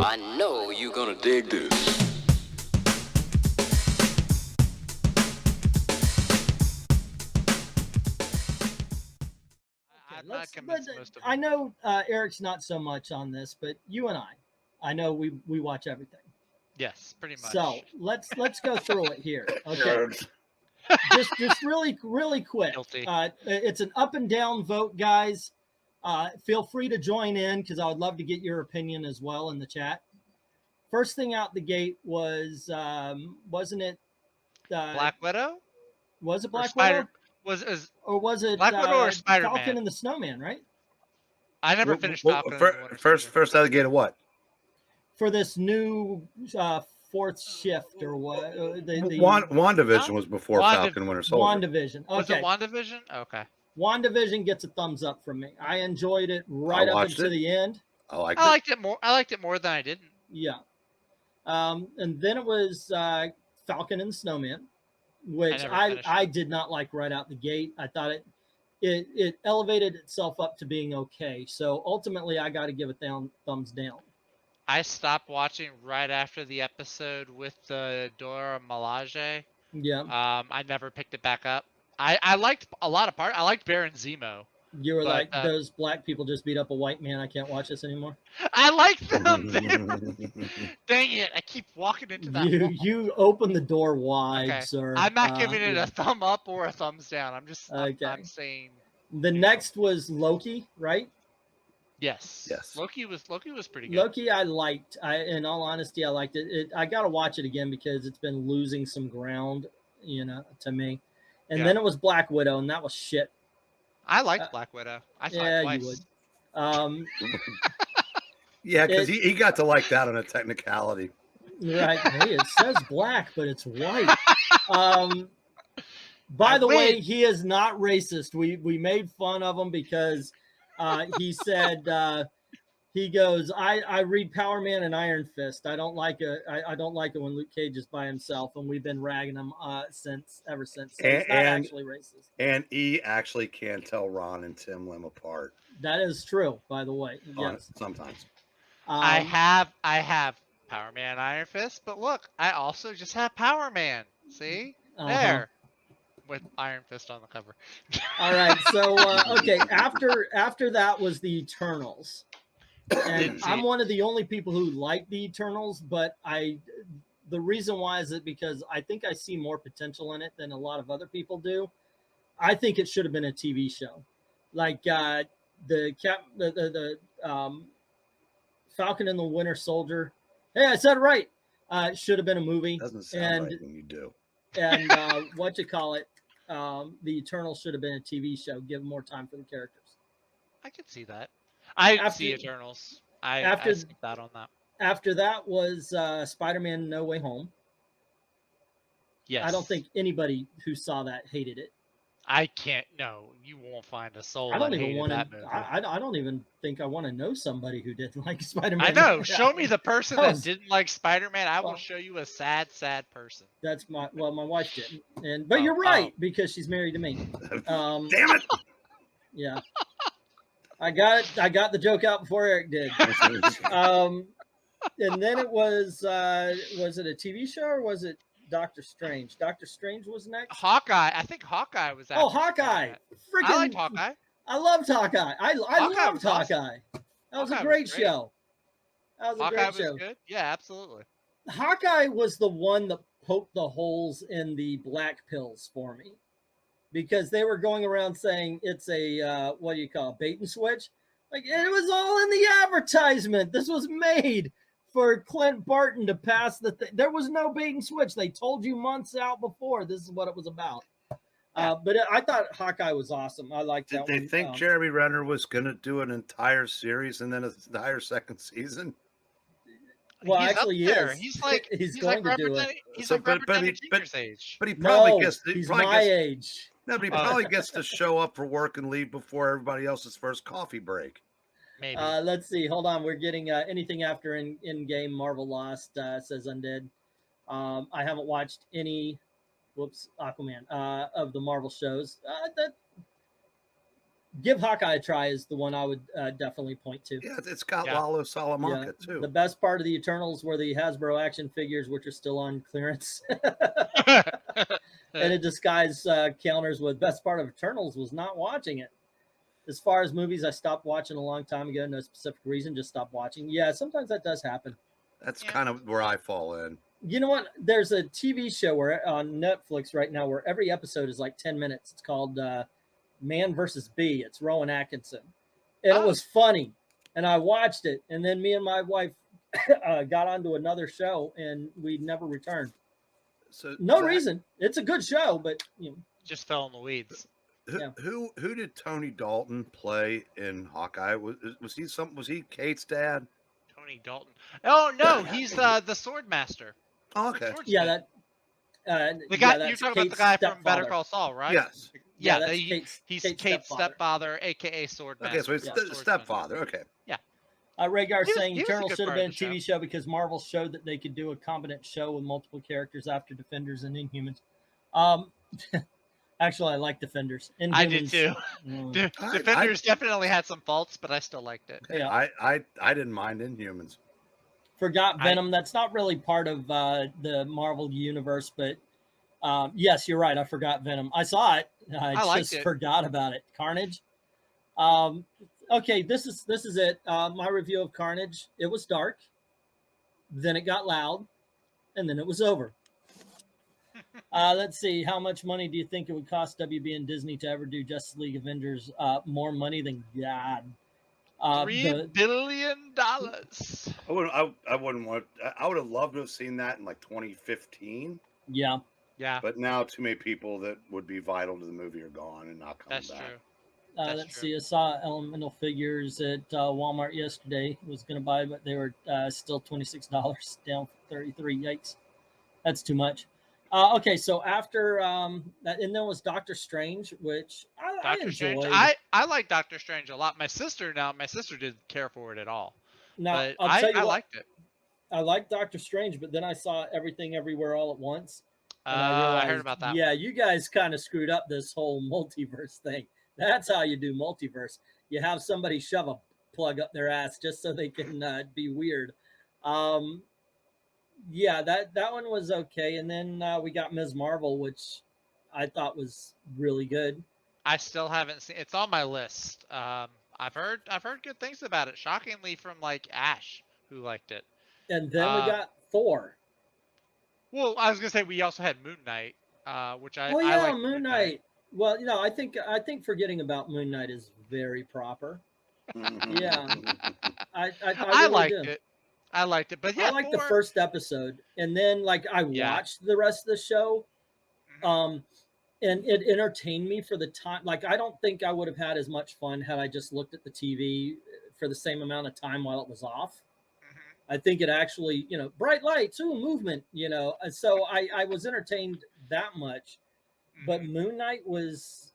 I know you're gonna dig this. I'm not convinced most of them. I know Eric's not so much on this, but you and I know we watch everything. Yes, pretty much. So let's go through it here. Okay. just really quick. It's an up and down vote, guys. Feel free to join in because I would love to get your opinion as well in the chat. First thing out the gate was wasn't it Black Widow? Was it Black Widow? Or was it Black Widow or Spider-Man? Falcon and the Snowman, right? I never finished Falcon. First out of the gate of what? For this new fourth shift or what? WandaVision was before Falcon Winter Soldier. WandaVision. Okay. Was it WandaVision? Okay. WandaVision gets a thumbs up from me. I enjoyed it right up until the end. I liked it more. I liked it more than I didn't. Yeah. And then it was Falcon and the Snowman, which I did not like right out the gate. I thought it elevated itself up to being okay. So ultimately, I got to give it thumbs down. I stopped watching right after the episode with the Dora Milaje. Yeah. I never picked it back up. I liked a lot of parts. I liked Baron Zemo. You were like, those black people just beat up a white man. I can't watch this anymore. I like them. Dang it! I keep walking into that. You open the door wide, okay. sir. I'm not giving it a thumb up or a thumbs down. I'm just I'm saying. The next was Loki, right? Yes. Loki was pretty good. Loki, I liked. In all honesty, I liked it. I got to watch it again because it's been losing some ground, to me. And then it was Black Widow, and that was shit. I liked Black Widow. I saw it twice. You would. Yeah, because he got to like that on a technicality. Right. Hey, it says black, but it's white. By the way, he is not racist. We made fun of him because he said he goes, I read Power Man and Iron Fist. I don't like it when Luke Cage is by himself, and we've been ragging him ever since. So he's not actually racist. And he actually can tell Ron and Tim Lim apart. That is true, by the way. Yes. Sometimes. I have Power Man and Iron Fist, but look, I also just have Power Man. See? There. With Iron Fist on the cover. All right. So okay, after that was the Eternals. And I'm one of the only people who like the Eternals, but the reason why is it because I think I see more potential in it than a lot of other people do. I think it should have been a TV show, like the Falcon and the Winter Soldier. Hey, I said it right. It should have been a movie. Doesn't sound right when you do. And the Eternals should have been a TV show. Give more time for the characters. I could see that. I see Eternals. I skipped that on that. After that was Spider-Man No Way Home. Yes. I don't think anybody who saw that hated it. I can't. No, you won't find a soul. I don't even think I want to know somebody who didn't like Spider-Man. I know. Show me the person that didn't like Spider-Man. I will show you a sad person. That's my wife didn't. But you're right because she's married to me. Damn it. Yeah. I got the joke out before Eric did. And then it was it a TV show or was it Doctor Strange? Doctor Strange was next. Hawkeye. I think Hawkeye was. Oh, Hawkeye! Freaking! I liked Hawkeye. I loved Hawkeye. I loved Hawkeye. That was a great show. That was a great show. Good. Yeah, absolutely. Hawkeye was the one that poked the holes in the black pills for me, because they were going around saying it's a bait and switch. Like, it was all in the advertisement. This was made for Clint Barton to pass the thing. There was no bait and switch. They told you months out before this is what it was about. But I thought Hawkeye was awesome. I liked that. Did they think Jeremy Renner was going to do an entire series and then an entire second season? Well, actually, he is. He's going to do it. He's representing Junior's age. But he probably gets. He's my age. No, but he probably gets to show up for work and leave before everybody else's first coffee break. Maybe. Let's see. Hold on. We're getting anything after in-game Marvel Lost, says Undead. I haven't watched any, Aquaman, of the Marvel shows. give Hawkeye a try is the one I would definitely point to. Yeah, it's got Yeah. Lalo Salamanca too. The best part of the Eternals were the Hasbro action figures, which are still on clearance. And it disguised counters with best part of Eternals was not watching it. As far as movies, I stopped watching a long time ago. No specific reason, just stopped watching. Yeah, sometimes that does happen. That's kind of where I fall in. You know what? There's a TV show where on Netflix right now where every episode is like 10 minutes. It's called Man versus Bee. It's Rowan Atkinson. And it was funny. And I watched it. And then me and my wife got onto another show and we never returned. So no reason. It's a good show, but you know. Just fell in the weeds. Who did Tony Dalton play in Hawkeye? Was he Kate's dad? Tony Dalton. Oh no, he's the sword master. Oh, okay. Yeah, that the guy that's you're talking Kate's about the guy from Better stepfather. Call Saul, right? Yes. Yeah, that's he's Kate's Kate's stepfather, aka sword master. Okay, so it's the stepfather. Okay. Yeah. Rhaegar saying he was a Eternal good should have part been a of the TV show because Marvel showed that they could do a competent show with multiple characters after Defenders and Inhumans. Actually, I like Defenders. Inhumans, I did too. Defenders definitely had some faults, but I still liked it. Yeah. I didn't mind Inhumans. Forgot Venom. That's not really part of the Marvel universe, but yes, you're right. I forgot Venom. I saw it. I just forgot about it. Carnage. Okay, this is it. My review of Carnage. It was dark, then it got loud, and then it was over. Let's see. How much money do you think it would cost WB and Disney to ever do Justice League Avengers? More money than God. $3 billion. I wouldn't want. I would have loved to have seen that in like 2015. Yeah. Yeah. But now too many people that would be vital to the movie are gone and not coming back. That's true. Let's see. I saw Elemental Figures at Walmart yesterday. Was going to buy, but they were still $26, down from $33. Yikes, that's too much. Okay, so after that, and then was Doctor Strange, which I enjoyed. I like Doctor Strange a lot. My sister didn't care for it at all. Now, but I'll tell you I what, liked it. I liked Doctor Strange, but then I saw Everything Everywhere All at Once. And I heard about that. Yeah, you guys kind of screwed up this whole multiverse thing. That's how you do multiverse. You have somebody shove a plug up their ass just so they can be weird. Yeah, that one was okay. And then we got Ms. Marvel, which I thought was really good. I still haven't seen. It's on my list. I've heard good things about it. Shockingly, from like Ash, who liked it. And then we got Thor. Well, I was gonna say we also had Moon Knight, which I. Oh yeah, I liked Moon Knight. Well, you know, I think forgetting about Moon Knight is very proper. Yeah, I really liked do. it. I liked it, but yeah, I liked the first episode, and then like I watched the rest of the show, and it entertained me for the time. Like I don't think I would have had as much fun had I just looked at the TV for the same amount of time while it was off. I think it actually, you know, bright lights, movement, you know. So I was entertained that much, but Moon Knight was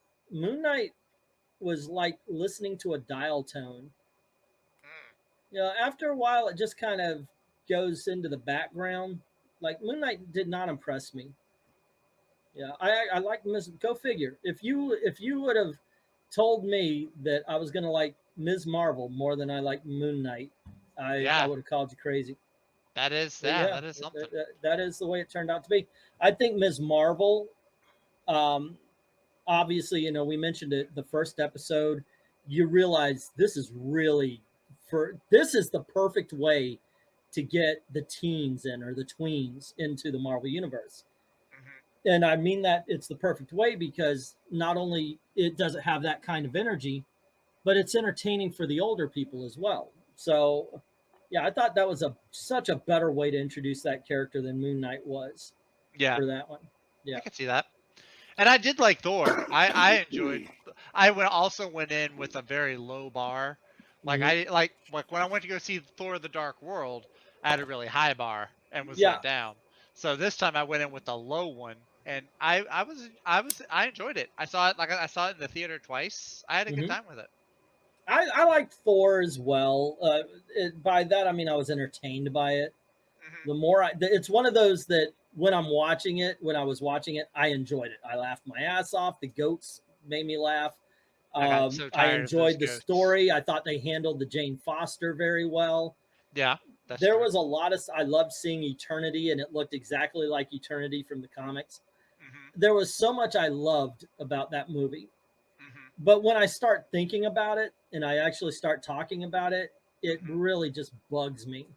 like listening to a dial tone. You know, after a while, it just kind of goes into the background. Like Moon Knight did not impress me. Yeah, I like Go figure. If you would have told me that I was gonna like Ms. Marvel more than I like Moon Knight, I would have called you crazy. That is that is something. That is the way it turned out to be. I think Ms. Marvel. Obviously, you know, we mentioned it the first episode. You realize this is the perfect way to get the teens in or the tweens into the Marvel universe. And I mean that it's the perfect way because not only it doesn't have that kind of energy, but it's entertaining for the older people as well. So yeah, I thought that was such a better way to introduce that character than Moon Knight was. Yeah. For that one. Yeah. I can see that. And I did like Thor. I enjoyed. I also went in with a very low bar. Like I like when I went to go see Thor: The Dark World, I had a really high bar and was let down. So this time I went in with a low one, and I enjoyed it. I saw it in the theater twice. I had a good time with it. I liked Thor as well. By that I mean I was entertained by it. The more it's one of those that when I was watching it, I enjoyed it. I laughed my ass off. The goats made me laugh. I got so I tired of those enjoyed the jokes. story. I thought they handled the Jane Foster very well. Yeah, that's There true. was a lot of, I loved seeing Eternity, and it looked exactly like Eternity from the comics. There was so much I loved about that movie. But when I start thinking about it and I actually start talking about it, it really just bugs me.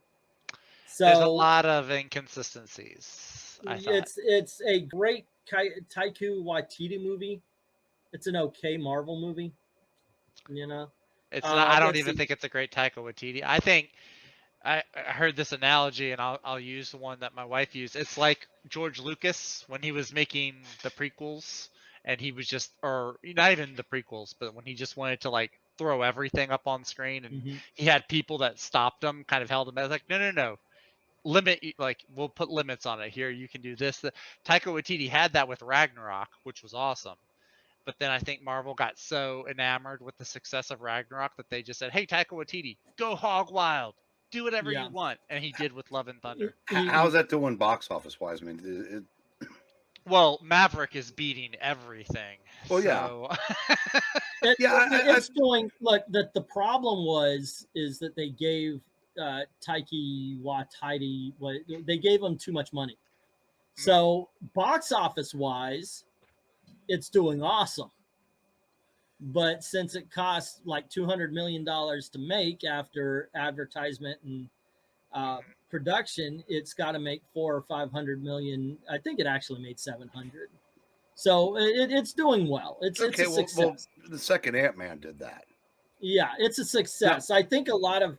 So There's a lot of inconsistencies, I thought. it's a great Taika Waititi movie. It's an okay Marvel movie, you know. It's not. I don't let's even see. think it's a great Taika Waititi. I think I heard this analogy, and I'll use the one that my wife used. It's like George Lucas when he was making the prequels, and he was just, or not even the prequels, but when he just wanted to like throw everything up on screen, and he had people that stopped him, kind of held him. I was like, no, limit, like we'll put limits on it here. You can do this. Taika Waititi had that with Ragnarok, which was awesome. But then I think Marvel got so enamored with the success of Ragnarok that they just said, "Hey, Taika Waititi, go hog wild, do whatever you want," and he did with Love and Thunder. How's that doing box office wise? I mean, Well, Maverick is beating everything. Well, yeah. So It's doing. Look, the problem is that they gave Taika Waititi they gave him too much money. So box office wise, it's doing awesome. But since it costs like $200 million to make after advertisement and production, it's got to make 400 or 500 million. I think it actually made 700. So it's doing well. It's a success. Well, the second Ant-Man did that. Yeah, it's a success. I think a lot of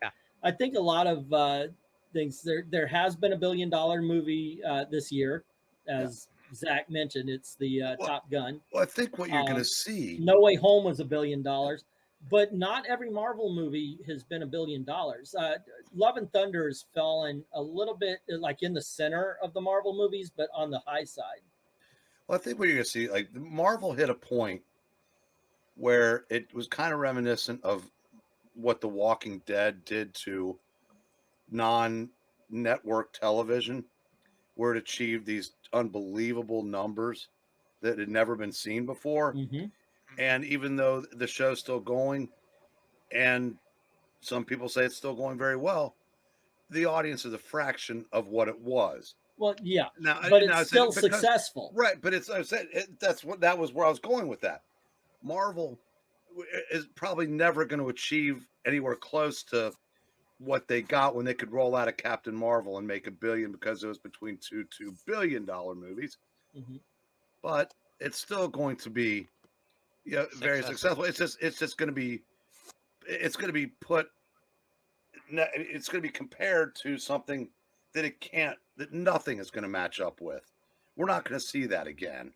things. There has been a $1 billion movie this year, as Zach mentioned. It's the Top Gun. Well, I think what you're going to see. No Way Home was $1 billion, but not every Marvel movie has been $1 billion. Love and Thunder has fallen a little bit like in the center of the Marvel movies, but on the high side. Well, I think what you're going to see, like Marvel hit a point where it was kind of reminiscent of what The Walking Dead did to non-network television, where it achieved these unbelievable numbers that had never been seen before. And even though the show's still going, and some people say it's still going very well, the audience is a fraction of what it was. Well, yeah, but it's still successful, right? But I said that was where I was going with that. Marvel is probably never going to achieve anywhere close to what they got when they could roll out a Captain Marvel and make $1 billion, because it was between $2 billion movies. But it's still going to be very successful. It's just going to be compared to something that nothing is going to match up with. We're not going to see that again.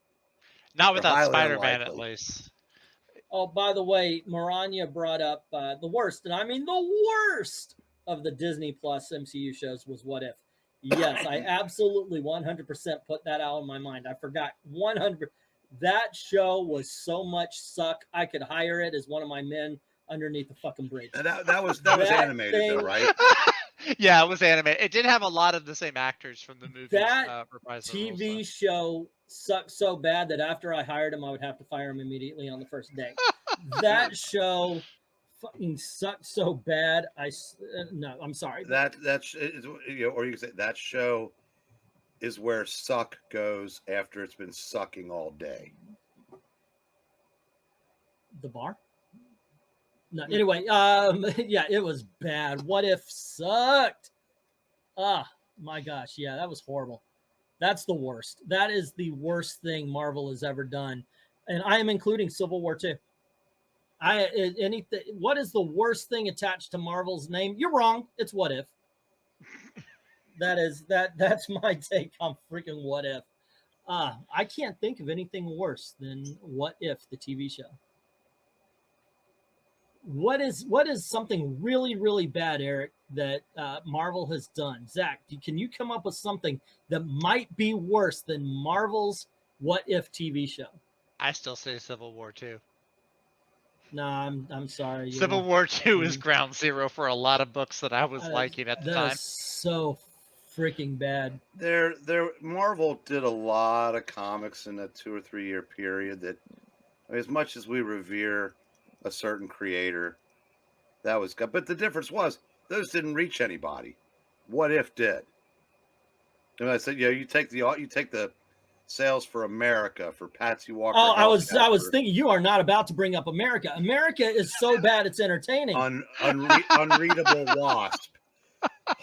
Not without Spider-Man, at least. Oh, by the way, Maranya brought up the worst, and I mean the worst of the Disney Plus MCU shows was What If. Yes, I absolutely 100% put that out of my mind. I forgot 100. That show was so much suck. I could hire it as one of my men underneath the fucking bridge. That was animated, though, right? Yeah, it was animated. It did have a lot of the same actors from the movie. That TV show sucked so bad that after I hired him, I would have to fire him immediately on the first day. That show fucking sucked so bad. No, I'm sorry. Or you can say that show is where suck goes after it's been sucking all day. The bar? No, anyway, yeah, it was bad. What If sucked. Ah, my gosh, yeah, that was horrible. That's the worst. That is the worst thing Marvel has ever done, and I am including Civil War 2. What is the worst thing attached to Marvel's name? You're wrong. It's What If. That's my take on freaking What If. I can't think of anything worse than What If, the TV show. What is something really, really bad, Eric, that Marvel has done? Zach, can you come up with something that might be worse than Marvel's What If TV show? I still say Civil War 2. No, I'm sorry. Civil War 2 is ground zero for a lot of books that I was liking at the time. That's so freaking bad. Marvel did a lot of comics in a 2 or 3 year period that, I mean, as much as we revere a certain creator. That was good. But the difference was those didn't reach anybody. What If did? And I said, you take the sales for America, for Patsy Walker. Oh, I was thinking you are not about to bring up America. America is so bad it's entertaining. Unreadable Wasp.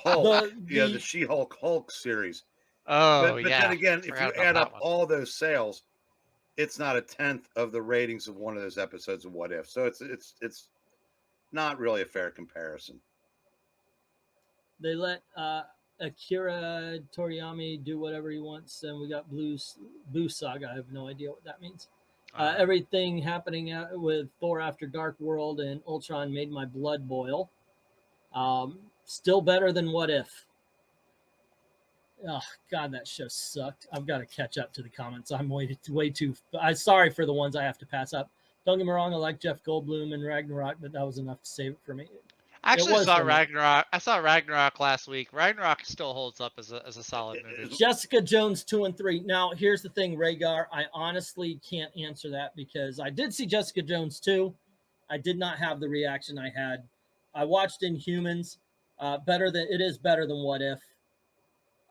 Hulk, The the She-Hulk series. Oh, but yeah. then again, if Forgot you about add that up one. all those sales, it's not a tenth of the ratings of one of those episodes of What If. So it's not really a fair comparison. They let Akira Toriyama do whatever he wants, and we got Blue Saga. I have no idea what that means. Everything happening with Thor After Dark World and Ultron made my blood boil. Still better than What If. Oh God, that show sucked. I've got to catch up to the comments. I'm way too. I'm sorry for the ones I have to pass up. Don't get me wrong. I like Jeff Goldblum and Ragnarok, but that was enough to save it for me. I actually saw enough. Ragnarok. I saw Ragnarok last week. Ragnarok still holds up as a solid movie. Jessica Jones 2 and 3. Now, here's the thing, Rhaegar. I honestly can't answer that because I did see Jessica Jones 2. I did not have the reaction I had. I watched Inhumans. It is better than What If.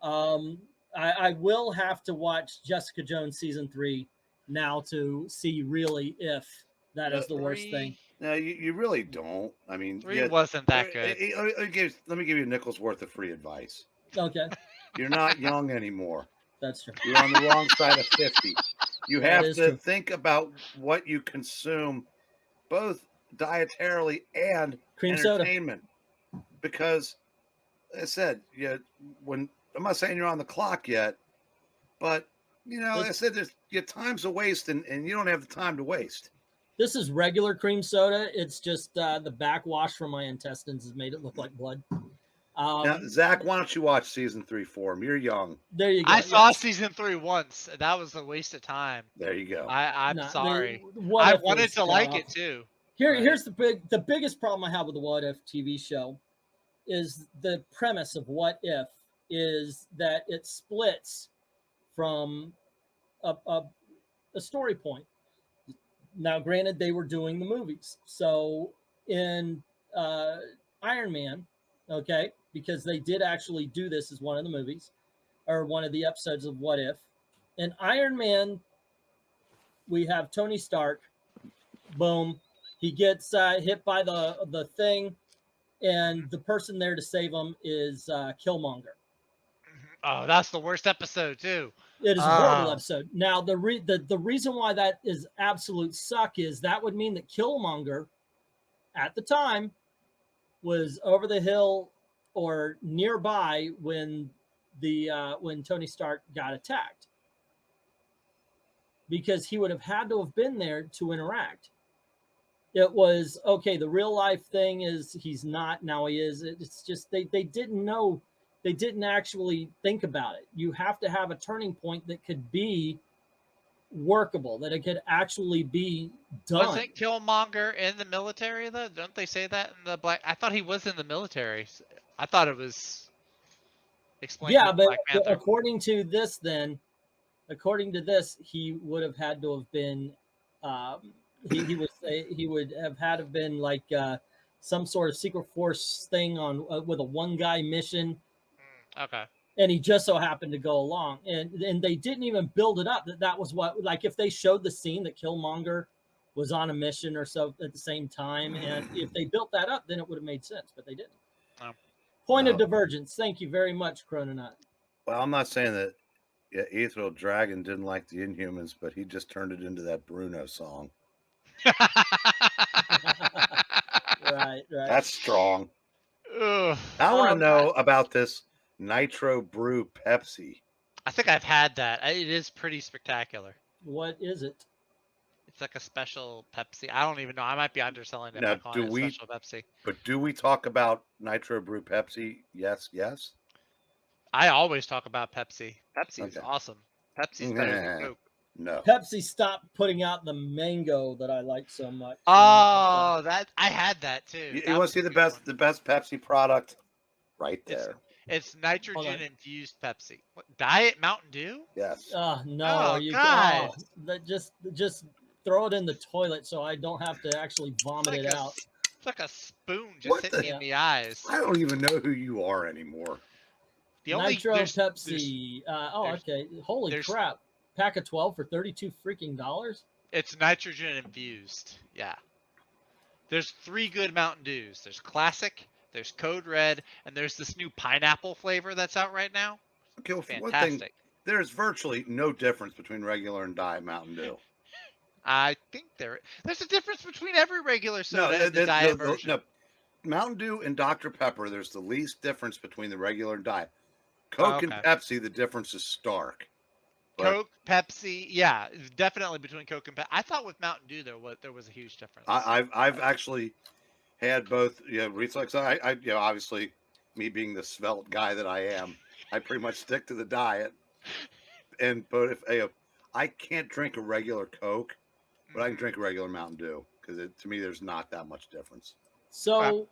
I will have to watch Jessica Jones season 3 now to see really if that is the worst thing. No, you really don't. I mean, 3 wasn't that good. Let me give you a nickel's worth of free advice. Okay. You're not young anymore. That's true. You're on the wrong side of 50. You have to true. think about what you consume, both dietarily and Cream entertainment. Because, as I said, when I'm not saying you're on the clock yet, but like I said, there's time's a waste, and you don't have the time to waste. This is regular cream soda. It's just the backwash from my intestines has made it look like blood. Now, Zach, why don't you watch season 3 for him? You're young. There you go. I saw season 3 once. That was a waste of time. There you go. I'm sorry. What I If wanted is to like it too. Here's the biggest problem I have with the What If TV show is the premise of What If is that it splits from a story point. Now, granted, they were doing the movies. So in Iron Man, okay, because they did actually do this as one of the movies or one of the episodes of What If. In Iron Man, we have Tony Stark. Boom. He gets hit by the thing, and the person there to save him is Killmonger. Oh, that's the worst episode too. It is a horrible episode. Now, the reason why that is absolute suck is that would mean that Killmonger, at the time, was over the hill or nearby when Tony Stark got attacked, because he would have had to have been there to interact. It was okay. The real life thing is he's not, now he is. It's just they didn't know. They didn't actually think about it. You have to have a turning point that could be workable, that it could actually be done. Wasn't Killmonger in the military though? Don't they say that in the Black? I thought he was in the military. I thought it was explained. Yeah, but according to this, he would have had to have been. He would have had to have been like some sort of secret force thing on with a one guy mission. Okay. And he just so happened to go along, and they didn't even build it up that was what, like, if they showed the scene that Killmonger was on a mission or so at the same time, and if they built that up, then it would have made sense, but they didn't. Oh. Point of divergence. Thank you very much, Chrononaut. Well, I'm not saying that Ethereal Dragon didn't like the Inhumans, but he just turned it into that Bruno song. Right. That's strong. Ugh. I want to know about this Nitro Brew Pepsi. I think I've had that. It is pretty spectacular. What is it? It's like a special Pepsi. I don't even know. I might be underselling it. Now, by calling it a special Pepsi. But do we talk about Nitro Brew Pepsi? Yes. I always talk about Pepsi. Pepsi is Okay. awesome. Pepsi's better than Coke. No. Pepsi stopped putting out the mango that I like so much. Oh, that I had that too. You want to see the best Pepsi product? Right there. It's nitrogen infused Pepsi. What, Diet Mountain Dew? Yes. Oh no! Oh, God. That just throw it in the toilet so I don't have to actually vomit it out. It's like a spoon just What hitting me in the eyes. I don't even know who you are anymore. The only Nitro there's- Pepsi. there's- Okay. Holy there's- crap! Pack of 12 for $32 freaking dollars. It's nitrogen infused. Yeah. There's 3 good Mountain Dews. There's Classic, there's Code Red, and there's this new pineapple flavor that's out right now. Okay, well, for one thing, Fantastic. there's virtually no difference between regular and Diet Mountain Dew. I think there's a difference between every regular soda and the the- diet the- version. no. Mountain Dew and Dr. Pepper, there's the least difference between the regular and Diet. Coke and Okay. Pepsi, the difference is stark. But Coke, Pepsi, yeah, definitely between Coke and Pepsi. I thought with Mountain Dew there was a huge difference. I've actually had both. Reflex. I obviously, me being the svelte guy that I am, I pretty much stick to the diet. But if I can't drink a regular Coke, but I can drink a regular Mountain Dew because to me there's not that much difference. So